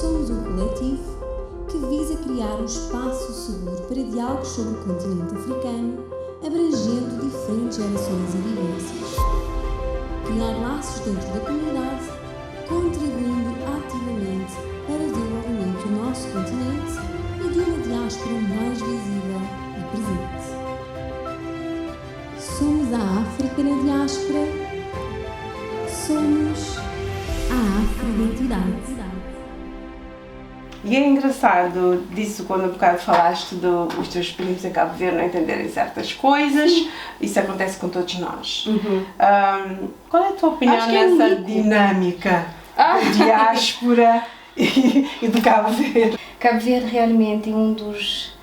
somos um coletivo que visa criar um espaço seguro para diálogos sobre o continente africano, abrangendo diferentes gerações e vivências. Criar laços dentro da comunidade, contribuindo ativamente para o desenvolvimento do nosso continente e de uma diáspora mais visível e presente. Somos a África na diáspora. Somos a afro-identidade. E é engraçado disso quando há bocado falaste dos teus primos em Cabo Verde não entenderem certas coisas. Sim. Isso acontece com todos nós. Qual é a tua opinião nessa dinâmica da diáspora e do Cabo Verde? Cabo Verde realmente é um dos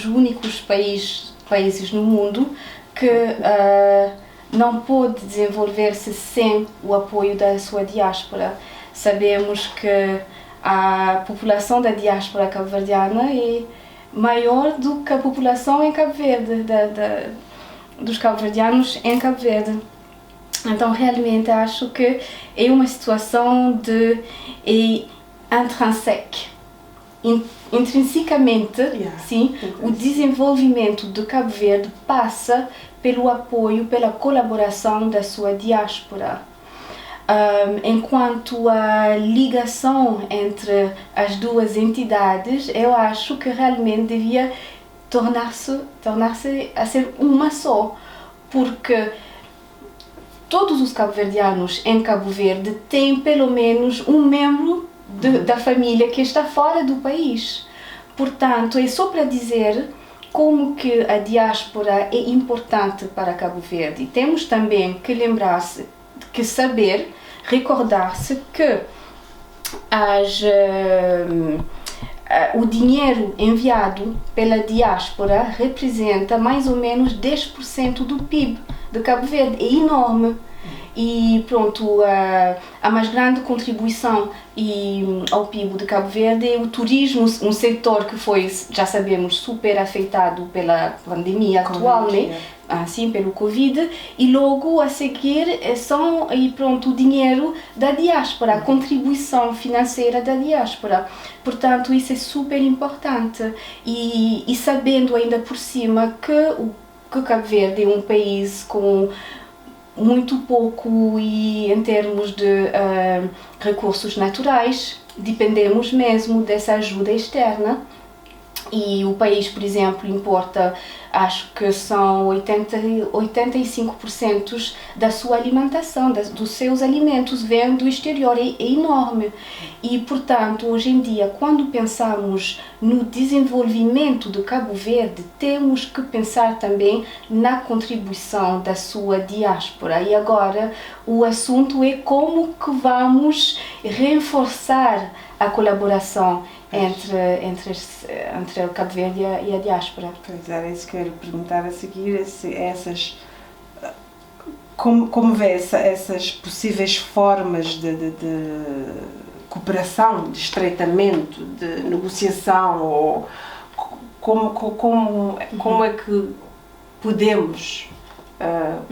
únicos países no mundo que não pode desenvolver-se sem o apoio da sua diáspora. Sabemos que a população da diáspora cabo-verdiana é maior do que a população em Cabo Verde, dos cabo-verdianos em Cabo Verde. Então, realmente, acho que é uma situação intrinsecamente, sim, o desenvolvimento de Cabo Verde passa pelo apoio, pela colaboração da sua diáspora. Enquanto a ligação entre as duas entidades, eu acho que realmente devia tornar-se a ser uma só, porque todos os cabo-verdianos em Cabo Verde têm pelo menos um membro da família que está fora do país. Portanto, é só para dizer como que a diáspora é importante para Cabo Verde. Temos também que lembrar-se, que saber, recordar-se que o dinheiro enviado pela diáspora representa mais ou menos 10% do PIB de Cabo Verde. É enorme. E pronto, a mais grande contribuição ao PIB de Cabo Verde é o turismo, um setor que foi, já sabemos, super afetado pela pandemia atual, né? Assim, pelo Covid, e logo a seguir o dinheiro da diáspora, a contribuição financeira da diáspora. Portanto, isso é super importante. E sabendo ainda por cima que Cabo Verde é um país com muito pouco e em termos de recursos naturais, dependemos mesmo dessa ajuda externa. E o país, por exemplo, importa, acho que são 85% da sua alimentação, dos seus alimentos vêm do exterior, é enorme. E, portanto, hoje em dia, quando pensamos no desenvolvimento de Cabo Verde, temos que pensar também na contribuição da sua diáspora. E agora o assunto é como que vamos reforçar a colaboração entre o Cabo Verde e a diáspora. Pois era isso que eu ia perguntar a seguir, como vê essas possíveis formas de cooperação, de estreitamento, de negociação, ou como é que podemos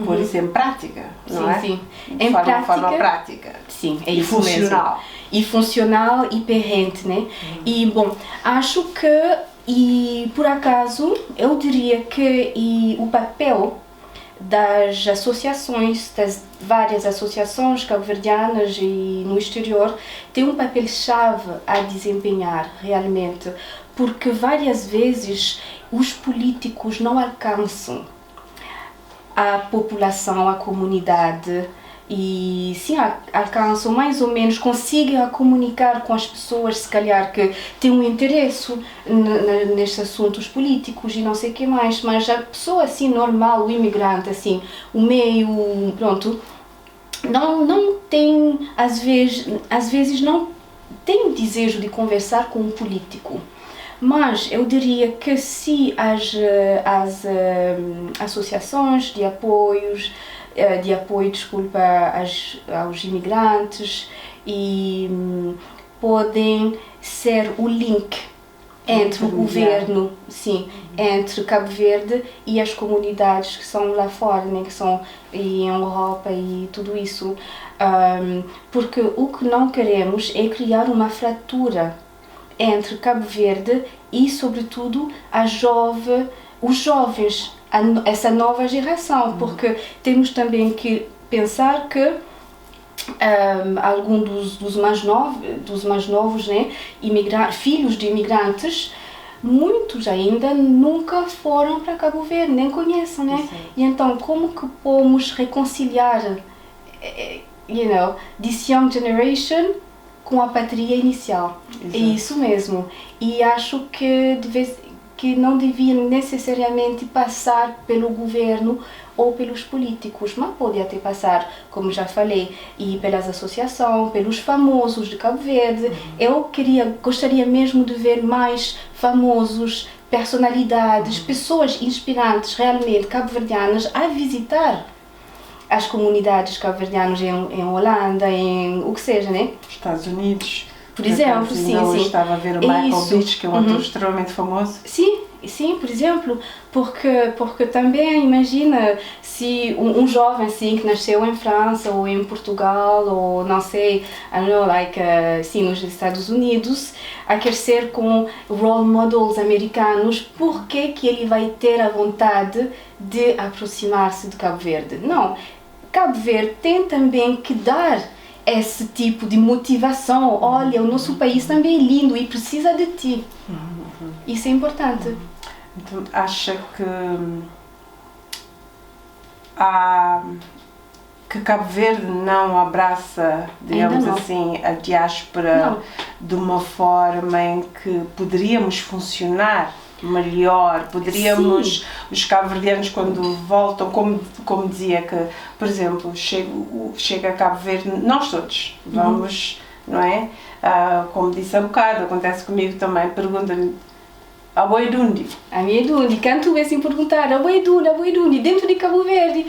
pôr isso em prática, não é? Sim. De forma prática. Sim, é e isso funcional. Mesmo. E funcional e perrente, né? E, bom, acho que, e por acaso, eu diria que o papel das associações, das várias associações cabo-verdianas e no exterior, tem um papel-chave a desempenhar, realmente, porque várias vezes os políticos não alcançam a população, a comunidade, e sim, alcançam mais ou menos, conseguem comunicar com as pessoas, se calhar que têm um interesse nestes assuntos políticos e não sei o que mais, mas a pessoa assim normal, o imigrante, assim, o meio, pronto, não tem, às vezes não tem o desejo de conversar com um político. Mas eu diria que se as associações de apoio, aos imigrantes, e podem ser o link entre o governo, sim, entre Cabo Verde e as comunidades que são lá fora, né, que são em Europa e tudo isso. Porque o que não queremos é criar uma fratura entre Cabo Verde e, sobretudo, os jovens, essa nova geração, porque temos também que pensar que alguns dos mais novos, né, filhos de imigrantes, muitos ainda nunca foram para Cabo Verde, nem conhecem, né? E então, como que podemos reconciliar, this young generation com a pátria inicial? Exato. É isso mesmo. E acho que não devia necessariamente passar pelo governo ou pelos políticos, mas pode até passar, como já falei, e pelas associações, pelos famosos de Cabo Verde. Eu gostaria mesmo de ver mais famosos, personalidades, pessoas inspirantes realmente cabo-verdianas a visitar as comunidades cabo-verdianas em Holanda, em o que seja, né? Estados Unidos. Por exemplo, sim. Estava a ver o Michael Beach, que é um ator extremamente famoso. Sim, por exemplo, porque também imagina se um jovem assim que nasceu em França ou em Portugal ou não sei, nos Estados Unidos, a crescer com role models americanos, por que ele vai ter a vontade de aproximar-se de Cabo Verde? Não, Cabo Verde tem também que dar esse tipo de motivação. Olha, o nosso país também é lindo e precisa de ti. Isso é importante. Então, acha que Cabo Verde não abraça, digamos assim, a diáspora de uma forma em que poderíamos funcionar melhor, os cabo-verdianos quando voltam, como dizia que, por exemplo, chega a Cabo Verde, nós todos vamos, não é? Como disse há bocado, acontece comigo também, pergunta-me a Boidundi. A minha Dundi, quando tu vês perguntar a Boidundi, dentro de Cabo Verde,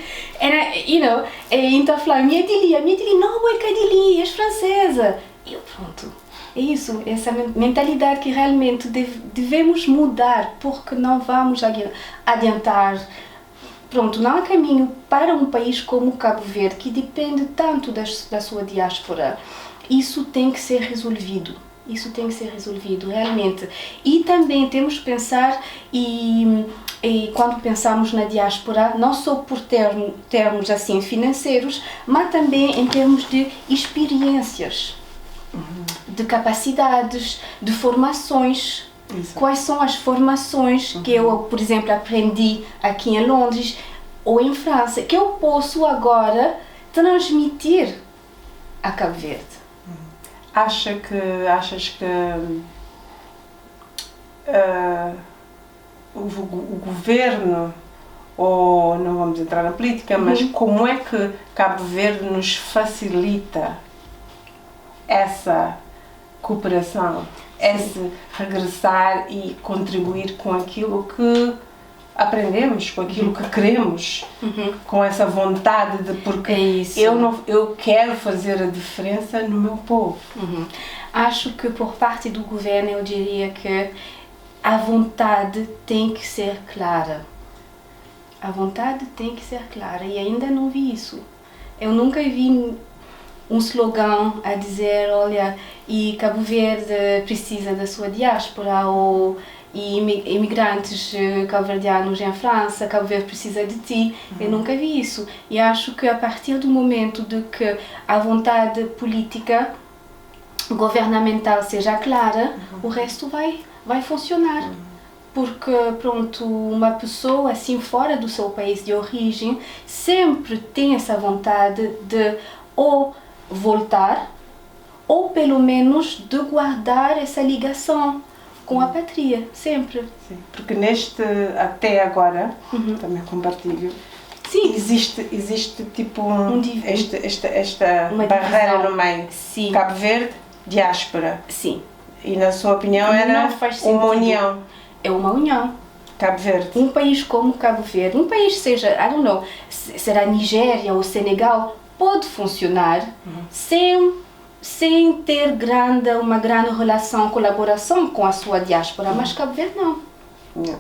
então falar, a minha Dili, não, é Cadili, és francesa. E eu, pronto. É isso, essa mentalidade que realmente devemos mudar, porque não vamos adiantar. Pronto, não há caminho para um país como Cabo Verde, que depende tanto da sua diáspora. Isso tem que ser resolvido. Realmente. E também temos que pensar, e quando pensamos na diáspora, não só por termos assim financeiros, mas também em termos de experiências, de capacidades, de formações. Exato. Quais são as formações que eu, por exemplo, aprendi aqui em Londres ou em França, que eu posso agora transmitir a Cabo Verde? Achas que o governo, ou não vamos entrar na política, mas como é que Cabo Verde nos facilita essa cooperação, esse regressar e contribuir com aquilo que aprendemos, com aquilo que queremos, com essa vontade de, porque eu quero fazer a diferença no meu povo. Acho que por parte do governo eu diria que a vontade tem que ser clara. E ainda não vi isso. Eu nunca vi um slogan a dizer, olha, e Cabo Verde precisa da sua diáspora, ou e imigrantes cabo-verdianos em França, Cabo Verde precisa de ti. Eu nunca vi isso. E acho que a partir do momento de que a vontade política governamental seja clara, o resto vai funcionar. Porque, pronto, uma pessoa assim fora do seu país de origem sempre tem essa vontade de ou voltar, ou pelo menos de guardar essa ligação com a pátria, sempre. Sim, porque até agora, também compartilho, existe tipo esta barreira no meio. Sim. Cabo Verde, diáspora. Sim. E na sua opinião era uma união? É uma união. Cabo Verde. Um país como Cabo Verde, um país seja, será Nigéria ou Senegal, pode funcionar sem sem ter uma grande relação, colaboração com a sua diáspora, mas Cabo Verde não. Não.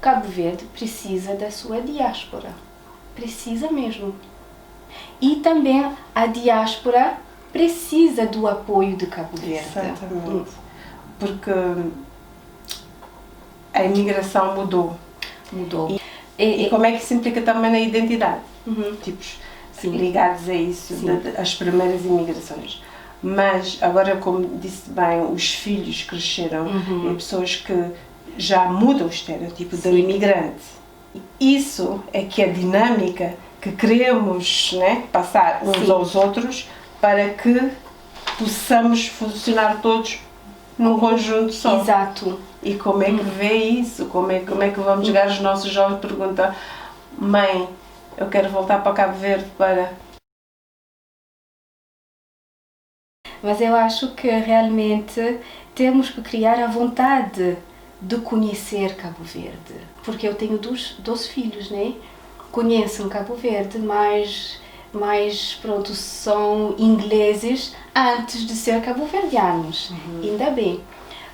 Cabo Verde precisa da sua diáspora, precisa mesmo. E também a diáspora precisa do apoio de Cabo Verde. Exatamente. Porque a imigração mudou. E como é que isso implica também na identidade? Tipos ligados a isso, as primeiras imigrações. Mas agora, como disse bem, os filhos cresceram e pessoas que já mudam o estereotipo do imigrante. Isso é que é a dinâmica que queremos, né, passar uns aos outros para que possamos funcionar todos num conjunto só. Exato. E como é que vê isso? Como é que vamos chegar aos nossos jovens? Pergunta: mãe, eu quero voltar para Cabo Verde para... Mas eu acho que realmente temos que criar a vontade de conhecer Cabo Verde. Porque eu tenho dois filhos, né? Conhecem Cabo Verde, mas pronto, são ingleses antes de ser cabo-verdianos. Ainda bem.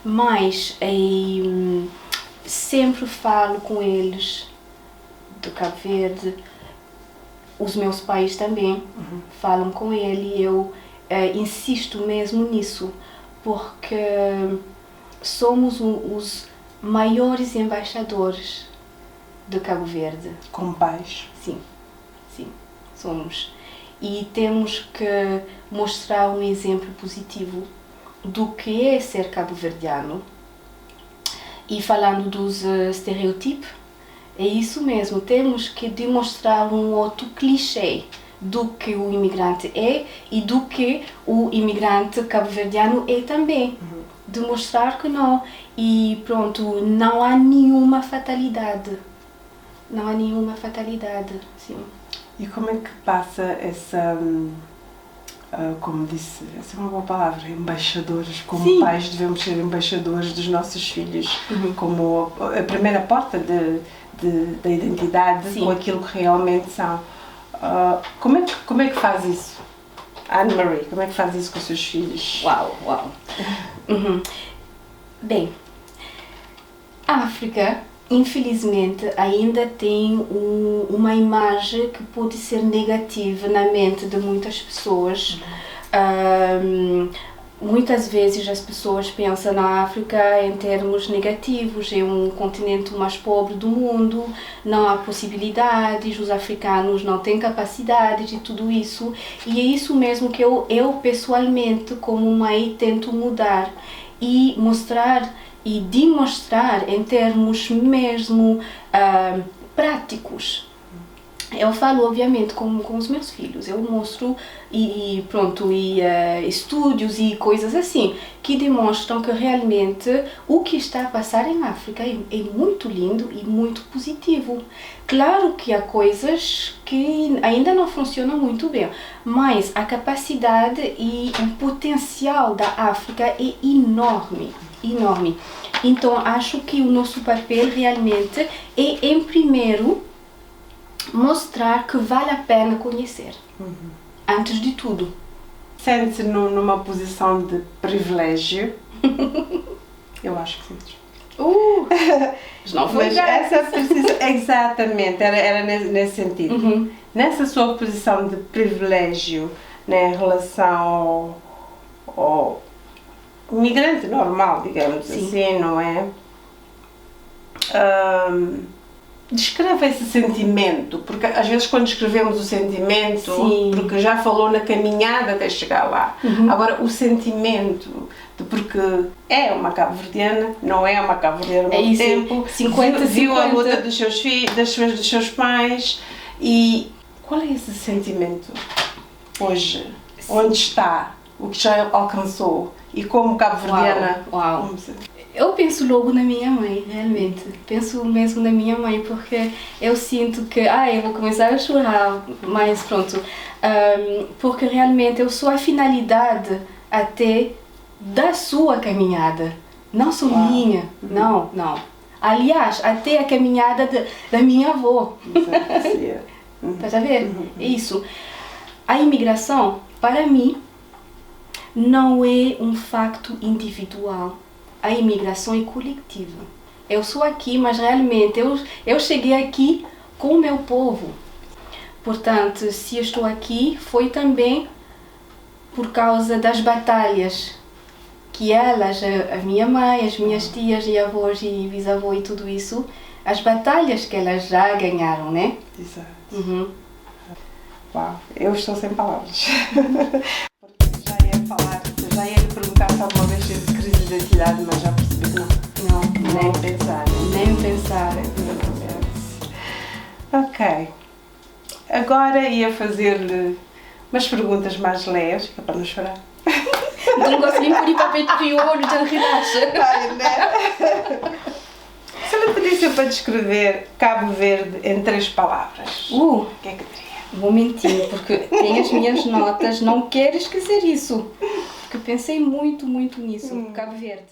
Mas sempre falo com eles do Cabo Verde. Os meus pais também falam com ele e eu insisto mesmo nisso, porque somos os maiores embaixadores de Cabo Verde. Com pais. Sim, somos. E temos que mostrar um exemplo positivo do que é ser cabo-verdiano. E falando dos estereotipos, é isso mesmo, temos que demonstrar um outro clichê do que o imigrante é e do que o imigrante cabo-verdiano é também. Demonstrar que não. E pronto, não há nenhuma fatalidade. Não há nenhuma fatalidade, sim. E como é que passa essa, como disse, essa é uma boa palavra, embaixadores, como pais devemos ser embaixadores dos nossos filhos, como a primeira porta da identidade, com aquilo que realmente são. Como é que faz isso? Anne-Marie, como é que faz isso com os seus filhos? Uau! Bem, a África, infelizmente, ainda tem uma imagem que pode ser negativa na mente de muitas pessoas. Muitas vezes as pessoas pensam na África em termos negativos, é um continente mais pobre do mundo, não há possibilidades, os africanos não têm capacidades e tudo isso. E é isso mesmo que eu pessoalmente, como mãe, tento mudar e mostrar e demonstrar em termos mesmo práticos. Eu falo, obviamente, com os meus filhos, eu mostro estudos e coisas assim, que demonstram que realmente o que está a passar em África é muito lindo e muito positivo. Claro que há coisas que ainda não funcionam muito bem, mas a capacidade e o potencial da África é enorme. Então, acho que o nosso papel realmente é, em primeiro, mostrar que vale a pena conhecer, antes de tudo. Sente-se numa posição de privilégio? Eu acho que sim. Não foi mas essa precisa, exatamente, era nesse sentido. Nessa sua posição de privilégio, né, em relação ao migrante normal, digamos assim, não é? Descreve esse sentimento, porque às vezes quando escrevemos o sentimento, porque já falou na caminhada até chegar lá. Agora o sentimento de porque é uma cabo-verdiana, não é uma cabo-verdiana ao mesmo tempo, 50, viu a luta dos seus filhos, dos seus pais, e qual é esse sentimento hoje? Onde está? O que já alcançou? E como cabo-verdiana? Uau. Eu penso logo na minha mãe, realmente. Penso mesmo na minha mãe, porque eu sinto que... eu vou começar a chorar, mas pronto. Porque realmente eu sou a finalidade até da sua caminhada. Não sou minha, não. Aliás, até a caminhada da minha avó. Tá a ver? É isso. A imigração, para mim, não é um facto individual. A imigração é coletiva. Eu sou aqui, mas realmente eu cheguei aqui com o meu povo. Portanto, se eu estou aqui, foi também por causa das batalhas que elas, a minha mãe, as minhas tias e avós e bisavô e tudo isso, as batalhas que elas já ganharam, né? Exato. Uhum. Uau, eu estou sem palavras. Porque já ia lhe perguntar se alguma vez teve crise de identidade, mas já percebi que não. Não, Nem pensar. nem pensar. Ok. Agora ia fazer-lhe umas perguntas mais leves, que é para não chorar. Então não consegui pôr o papel de olho, já relaxa. Ai, né? Se eu lhe pedisse para descrever Cabo Verde em 3 palavras, o que é que diria? Vou mentir, porque tenho as minhas notas, não quero esquecer isso. Porque pensei muito nisso. Cabo Verde.